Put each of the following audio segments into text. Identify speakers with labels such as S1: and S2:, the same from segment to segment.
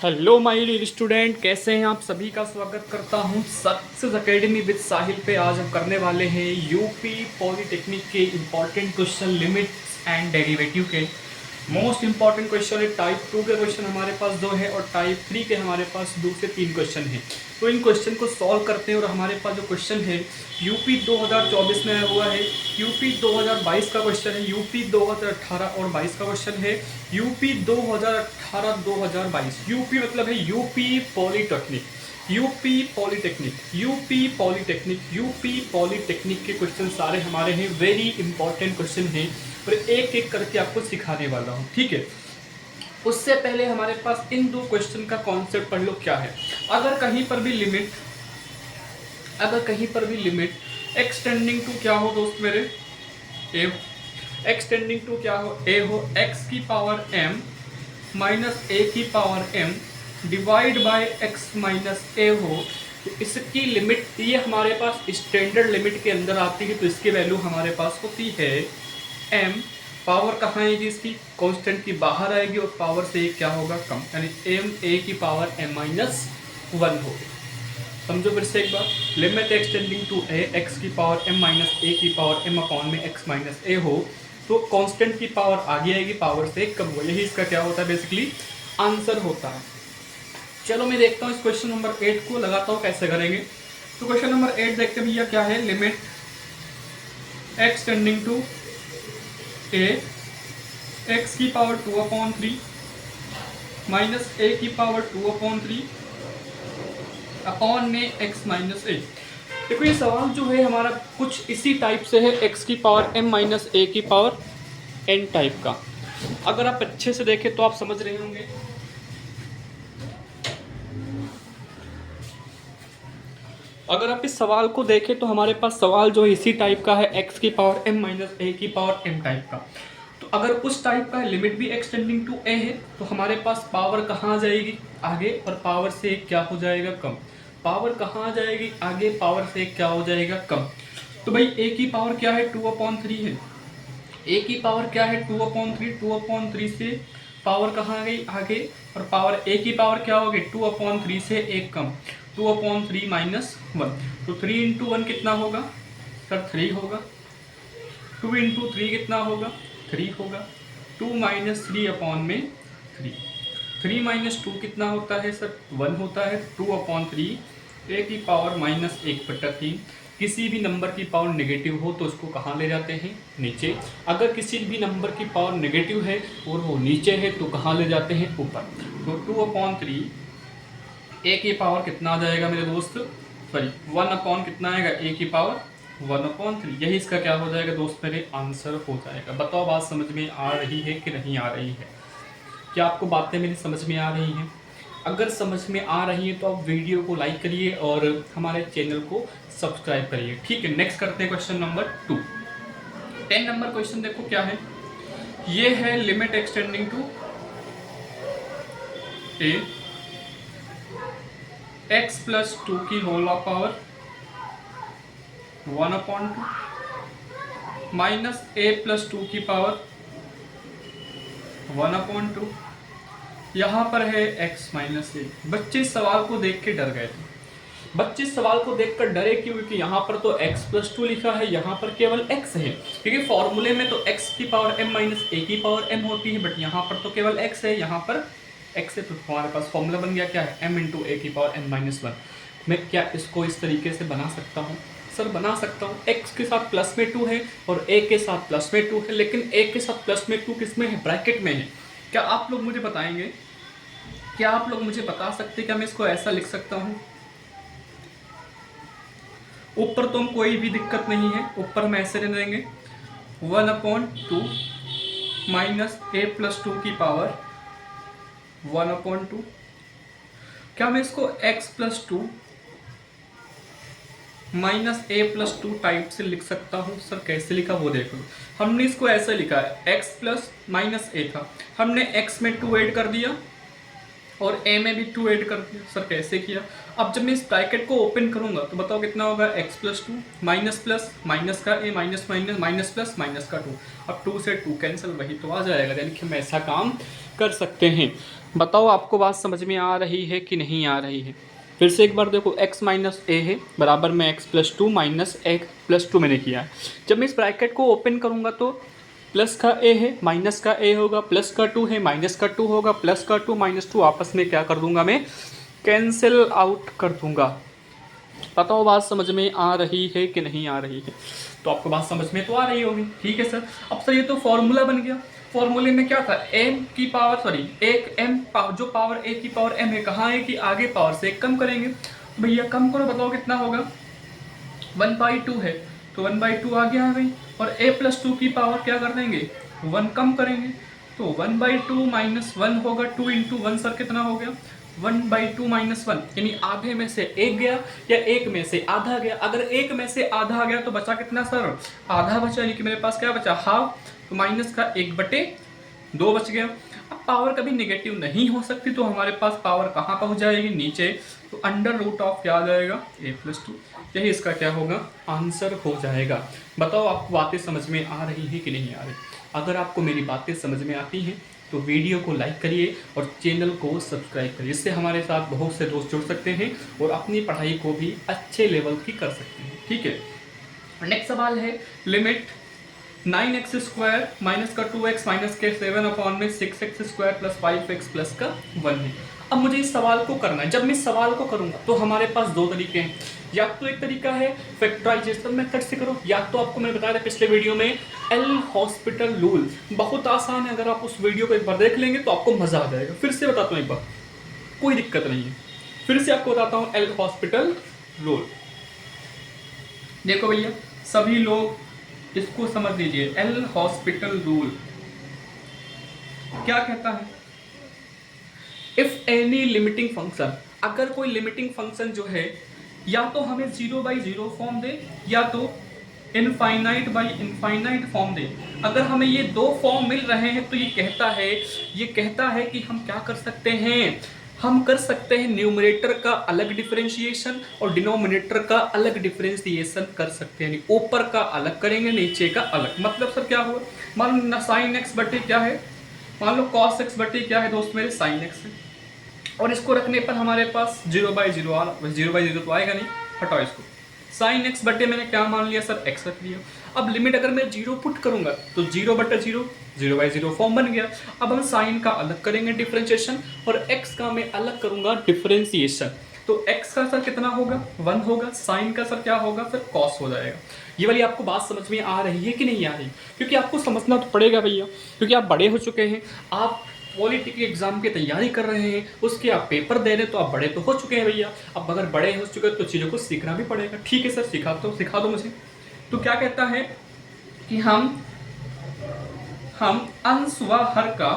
S1: Hello my dear student, कैसे हैं आप? सभी का स्वागत करता हूं सक्सेस एकेडमी विद साहिल पे। आज हम करने वाले हैं यूपी पॉलिटेक्निक के important question, limits and derivative के। मोस्ट इंपॉर्टेंट क्वेश्चन है। टाइप 2 के क्वेश्चन हमारे पास 2 है और टाइप 3 के हमारे पास 2 से 3 क्वेश्चन हैं। तो इन क्वेश्चन को सॉल्व करते हैं और हमारे पास जो क्वेश्चन है यूपी 2024 में आया हुआ है, यूपी 2022 का क्वेश्चन है, यूपी 2018 और 22 का क्वेश्चन है, यूपी 2018-2022। यूपी मतलब है UP polytechnic, UP polytechnic, UP polytechnic, UP polytechnic के क्वेश्चन सारे हमारे हैं। वेरी इंपॉर्टेंट क्वेश्चन हैं और एक एक करके आपको सिखाने वाला हूँ, ठीक है। उससे पहले हमारे पास इन दो क्वेश्चन का कॉन्सेप्ट पढ़ लो क्या है। अगर कहीं पर भी लिमिट एक्सटेंडिंग टू क्या हो दोस्त मेरे, ए, एक्सटेंडिंग टू क्या हो, ए हो, एक्स की पावर m माइनस ए की power m divide by x minus a हो, तो इसकी लिमिट ये हमारे पास स्टैंडर्ड लिमिट के अंदर आती है। तो इसकी वैल्यू हमारे पास होती है m, पावर कहाँ आएगी इसकी, कांस्टेंट की बाहर आएगी और पावर से क्या होगा, कम, यानी m a की पावर m माइनस 1 होगी। समझो फिर से एक बार, limit extending to a, x की पावर m माइनस ए की पावर m अपॉन में x माइनस ए हो, तो कांस्टेंट की पावर आगे आएगी, पावर से कम हो। यही इसका क्या होता है, बेसिकली आंसर होता है। चलो मैं देखता हूँ इस क्वेश्चन नंबर 8 को, लगाता हूँ कैसे करेंगे। तो क्वेश्चन नंबर 8 देखते हैं भैया क्या है। Limit extending to a, x की पावर 2/3 माइनस ए की पावर 2/3 अपॉन में x माइनस ए। देखो ये सवाल जो है हमारा कुछ इसी टाइप से है, x की पावर m माइनस ए की पावर n टाइप का। अगर आप अच्छे से देखें तो आप समझ रहे होंगे। अगर आप इस सवाल को देखें तो हमारे पास सवाल जो है इसी टाइप का है, x की पावर m माइनस ए की पावर m टाइप का। तो अगर उस टाइप का लिमिट भी एक्सटेंडिंग टू ए है तो हमारे पास पावर कहाँ आ जाएगी, आगे, और पावर से क्या हो जाएगा, कम। पावर कहाँ आ जाएगी, आगे, पावर से क्या हो जाएगा, कम। तो भाई a की पावर क्या है, 2/3 है। a की पावर क्या है, 2/3, 2/3 से पावर कहाँ आ गई, आगे, और पावर a की पावर क्या होगी, 2/3 से एक कम, 2/3 माइनस 1। तो 3 इंटू 1 कितना होगा सर, 3 होगा। 2 इंटू 3 कितना होगा, 3 होगा। 2 माइनस 3 अपॉन में 3, 3 माइनस 2 कितना होता है सर, 1 होता है। 2/3 ए की पावर माइनस 1/3। किसी भी नंबर की पावर नेगेटिव हो तो उसको कहाँ ले जाते हैं, नीचे। अगर किसी भी नंबर की पावर नेगेटिव है और वो नीचे है तो कहाँ ले जाते हैं, ऊपर। तो 2/3 ए की पावर कितना आ जाएगा मेरे दोस्त, सॉरी 1 अपॉन कितना आएगा, ए की पावर 1/3। यही इसका क्या हो जाएगा दोस्त मेरे, आंसर हो जाएगा। बताओ बात समझ में आ रही है कि नहीं आ रही है? क्या आपको बातें मेरी समझ में आ रही हैं? अगर समझ में आ रही है तो आप वीडियो को लाइक करिए और हमारे चैनल को सब्सक्राइब करिए, ठीक है। नेक्स्ट करते हैं क्वेश्चन नंबर 2। 10 नंबर क्वेश्चन देखो क्या है। ये है limit extending to a, x plus 2 की whole power 1/2 minus a plus 2 की पावर 1/2। यहाँ पर है x माइनस ए। बच्चे इस सवाल को देख के डर गए थे। बच्चे इस सवाल को देखकर डरे क्यों, क्योंकि यहाँ पर तो x प्लस 2 लिखा है, यहाँ पर केवल x है। क्योंकि फॉर्मूले में तो x की पावर m माइनस ए की पावर m होती है, बट यहाँ पर तो केवल x है, यहाँ पर x है। तो हमारे पास फॉर्मूला बन गया क्या है, m इंटू ए की पावर m माइनस 1। मैं क्या इसको इस तरीके से बना सकता हूँ सर, बना सकता हूँ। x के साथ प्लस में 2 है और a के साथ प्लस में 2 है, लेकिन a के साथ प्लस में 2 किस में है, ब्रैकेट में है। क्या आप लोग मुझे बताएंगे, क्या आप लोग मुझे बता सकते हैं क्या मैं इसको ऐसा लिख सकता हूँ? ऊपर तो हम कोई भी दिक्कत नहीं है, ऊपर हम ऐसे रहने देंगे 1/2 माइनस ए प्लस 2 की पावर 1/2। क्या मैं इसको x plus 2 minus a plus 2 type से लिख सकता हूँ? सर कैसे लिखा वो देखो। हमने इसको ऐसे लिखा है, x प्लस माइनस ए था, हमने x में 2 ऐड कर दिया और a में भी 2 ऐड कर दिया। सर कैसे किया? अब जब मैं इस ब्रैकेट को ओपन करूंगा तो बताओ कितना होगा, x plus 2 minus plus minus का a minus minus minus plus minus का 2। अब 2 से 2 कैंसिल, वही तो आ जाएगा, यानी कि हम ऐसा काम कर सकते हैं। बताओ आपको बात समझ में आ रही है कि नहीं आ रही है। फिर से एक बार देखो, x माइनस ए है बराबर में x plus two minus x plus two मैंने किया है। जब मैं इस ब्रैकेट को ओपन करूँगा तो प्लस का a है माइनस का a होगा, प्लस का 2 है माइनस का 2 होगा, प्लस का 2 माइनस 2 आपस में क्या कर दूंगा मैं, कैंसिल आउट कर दूंगा। बताओ बात समझ में आ रही है कि नहीं आ रही है। तो आपको बात समझ में तो आ रही होगी, ठीक है सर। अब सर ये तो फॉर्मूला बन गया। फॉर्मूले में क्या था, m की पावर सॉरी एक m जो पावर a की पावर m है, कहाँ है कि आगे पावर से एक कम करेंगे। तो भैया कम करो, बताओ कितना होगा, 1/2 है तो 1/2 आगे आ गई। और a प्लस 2 की पावर क्या कर देंगे, 1 कम करेंगे तो 1/2 माइनस 1 होगा। 2 इंटू 1 सर कितना हो गया, 1/2 माइनस 1, यानी आधे में से एक गया या एक में से आधा गया। अगर एक में से आधा गया तो बचा कितना सर, आधा बचा, यानी कि मेरे पास क्या बचा, हाफ। तो माइनस का 1/2 बच गया। अब पावर कभी नेगेटिव नहीं हो सकती, तो हमारे पास पावर कहाँ पहुंच जाएगी, नीचे। तो अंडर रूट ऑफ क्या आ जाएगा, a प्लस 2, यही इसका क्या होगा, आंसर हो जाएगा। बताओ आपको बातें समझ में आ रही है कि नहीं आ रही। अगर आपको मेरी बातें समझ में आती हैं तो वीडियो को लाइक करिए और चैनल को सब्सक्राइब करिए। इससे हमारे साथ बहुत से दोस्त जुड़ सकते हैं और अपनी पढ़ाई को भी अच्छे लेवल की कर सकते हैं, ठीक है। नेक्स्ट सवाल है, लिमिट 9x स्क्वायर माइनस का 2x माइनस के 7 अपॉन में 6x square plus 5x plus का 1 है। अब मुझे इस सवाल को करना है। जब मैं इस सवाल को करूंगा तो हमारे पास दो तरीके हैं, या तो एक तरीका है फैक्टराइजेशन मेथड से करो, या तो आपको मैंने बताया था पिछले वीडियो में एल हॉस्पिटल रूल, बहुत आसान है। अगर आप उस वीडियो को एक बार देख लेंगे तो आपको मजा आ जाएगा। फिर से बताता हूँ एक बार, कोई दिक्कत नहीं है। फिर से आपको बताता हूँ एल हॉस्पिटल रूल। देखो भैया सभी लोग इसको समझ लीजिए, एल हॉस्पिटल रूल क्या कहता है, इफ एनी लिमिटिंग फंक्शन, अगर कोई लिमिटिंग फंक्शन जो है या तो हमें 0/0 फॉर्म दे या तो इनफाइनाइट बाई इनफाइनाइट फॉर्म दे। अगर हमें ये दो फॉर्म मिल रहे हैं तो ये कहता है कि हम क्या कर सकते हैं, हम कर सकते हैं न्यूमरेटर का अलग डिफरेंशिएशन और डिनोमिनेटर का अलग डिफरेंशिएशन कर सकते हैं। ऊपर का अलग करेंगे, नीचे का अलग। मतलब सर क्या हुआ, मान लो साइन एक्स बटे क्या है, मान लो कॉस एक्स बटे क्या है दोस्त मेरे, साइन एक्स है। और इसको रखने पर हमारे पास 0/0 आ रहा, 0/0 तो आएगा नहीं, हटाओ इसको। साइन एक्स बटे मैंने क्या मान लिया सर, एक्स रख लिया। अब लिमिट अगर मैं 0 पुट करूंगा तो 0/0 0/0 फॉर्म बन गया। अब हम साइन का अलग करेंगे डिफरेंशिएशन और एक्स का मैं अलग करूंगा डिफरेंशिएशन। तो x का सर कितना होगा, 1 होगा। साइन का सर क्या होगा, सर कॉस हो जाएगा। ये वाली आपको बात समझ में आ रही है कि नहीं आ रही, क्योंकि आपको समझना तो पड़ेगा भैया, क्योंकि आप बड़े हो चुके हैं, आप पॉलिटिक एग्जाम की तैयारी कर रहे हैं, उसके आप पेपर दे रहे हैं, तो आप बड़े तो हो चुके हैं भैया। अब अगर बड़े हो चुके हैं तो चीज़ों को सीखना भी पड़ेगा। ठीक है सर, सिखा दो मुझे। तो क्या कहता है कि हम अंश व हर का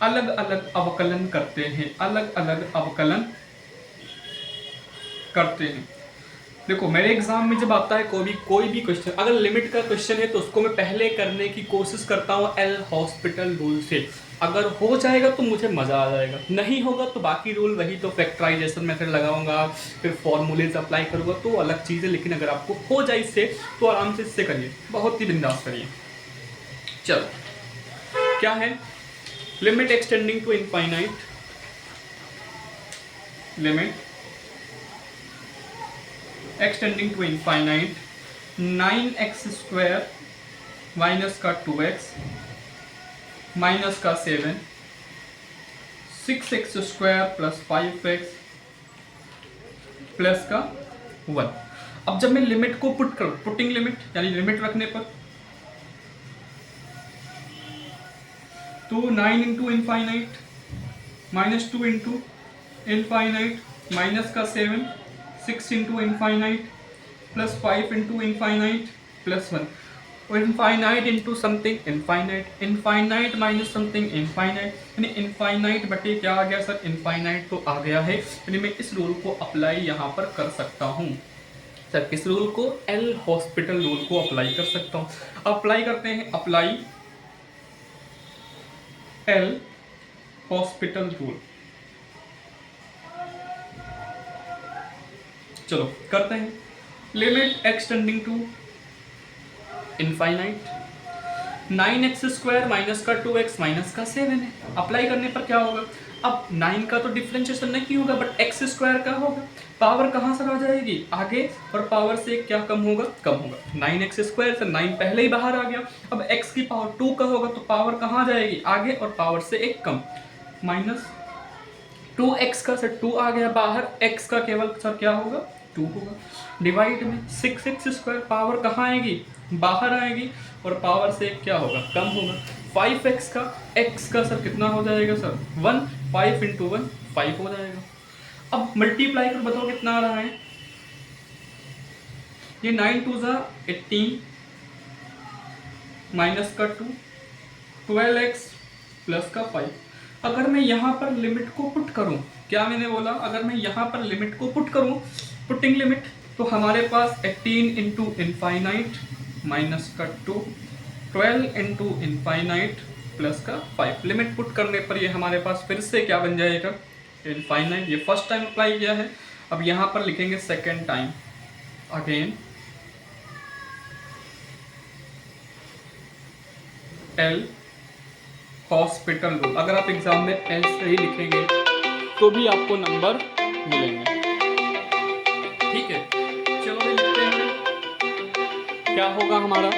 S1: अलग अलग अवकलन करते हैं, अलग अलग अवकलन करते हैं। देखो मेरे एग्जाम में जब आता है कोई भी क्वेश्चन, अगर लिमिट का क्वेश्चन है तो उसको मैं पहले करने की कोशिश करता हूँ एल हॉस्पिटल रूल से। अगर हो जाएगा तो मुझे मजा आ जाएगा, नहीं होगा तो बाकी रूल वही, तो फैक्टराइजेशन मेथड लगाऊंगा, फिर फॉर्मूलेज अप्लाई करूंगा, तो अलग चीज़ है। लेकिन अगर आपको हो जाए इससे तो आराम से इससे करिए, बहुत ही बिंदास करिए। चलो क्या है, limit extending to infinite, limit extending to infinite 9x square minus का 2x माइनस का 7 6x square plus 5x plus का 1। अब जब मैं लिमिट को पुट करूं, पुटिंग लिमिट यानी लिमिट रखने पर, तो 9 into infinite minus 2 into infinite minus का 7 6 into infinite plus 5 into infinite plus 1। और infinite into something infinite, infinite minus something infinite, यानी इनफाइनाइट बटे क्या आ गया सर, इनफाइनाइट तो आ गया है। यानी मैं इस रूल को अप्लाई यहाँ पर कर सकता हूँ सर, किस रूल को, एल हॉस्पिटल रूल को अप्लाई कर सकता हूँ। अप्लाई करते हैं, अप्लाई एल हॉस्पिटल रूल। चलो करते हैं। Limit extending to infinite, 9x² minus का 2x माइनस का 7 है। अप्लाई करने पर क्या होगा, अब 9 का तो डिफरेंशिएशन नहीं होगा बट x² का होगा। पावर कहाँ से आ जाएगी, आगे, और पावर से क्या कम होगा, कम होगा। 9x² से 9 पहले ही बाहर आ गया। अब x की पावर 2 का होगा तो पावर कहाँ जाएगी, आगे, और पावर से एक कम। माइनस 2x का से 2 आ गया बाहर, x का केवल सर क्या होगा, 2 होगा। डिवाइड में 6x² पावर कहाँ आएगी, बाहर आएगी, और पावर से क्या होगा, कम होगा। 5x का x का सर कितना हो जाएगा सर 1, 5 इंटू 1 5 हो जाएगा। अब मल्टीप्लाई कर बताओ कितना आ रहा है, ये 9 2 18 माइनस का 2, 12x प्लस का 5। अगर मैं यहाँ पर लिमिट को पुट करूँ, क्या मैंने बोला, अगर मैं यहाँ पर लिमिट को पुट करूँ, पुटिंग लिमिट, तो हमारे पास 18 इंटू इनफाइनाइट माइनस का 2, 12 इंटू इनफाइनाइट प्लस का 5। लिमिट पुट करने पर ये हमारे पास फिर से क्या बन जाएगा, इनफाइनाइट। ये फर्स्ट टाइम अप्लाई किया है, अब यहाँ पर लिखेंगे second time, again L hospital rule. अगर आप एग्जाम में एल सही लिखेंगे तो भी आपको नंबर मिलेंगे। ठीक है, चलो लिखते हैं, क्या होगा हमारा